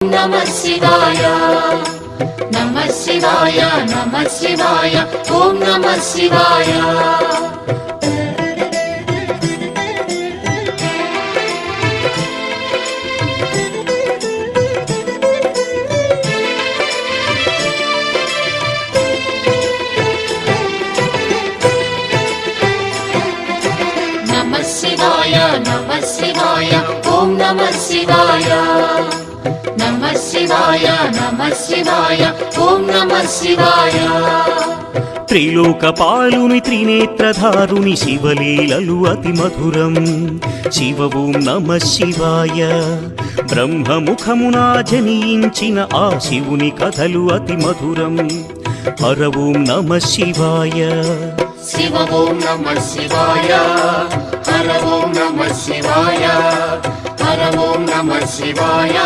नमः शिवाय नमः शिवाय नमः शिवाय ओम नमः शिवाय। नमः शिवाय ओम नमः शिवाय नमः शिवाय ओम नमः शिवाय। త్రిలోకపాలుని త్రినేత్రధారుని శివలీలలు అతి మధురం శివ ఓం నమః శివాయ। బ్రహ్మముఖమున జనించిన ఆ శివుని కథలు అతి మధురం హర ఓం నమః శివాయ। शिव ओम नमः शिवाय हर ओम नमः शिवाय हर ओम नमः शिवाय।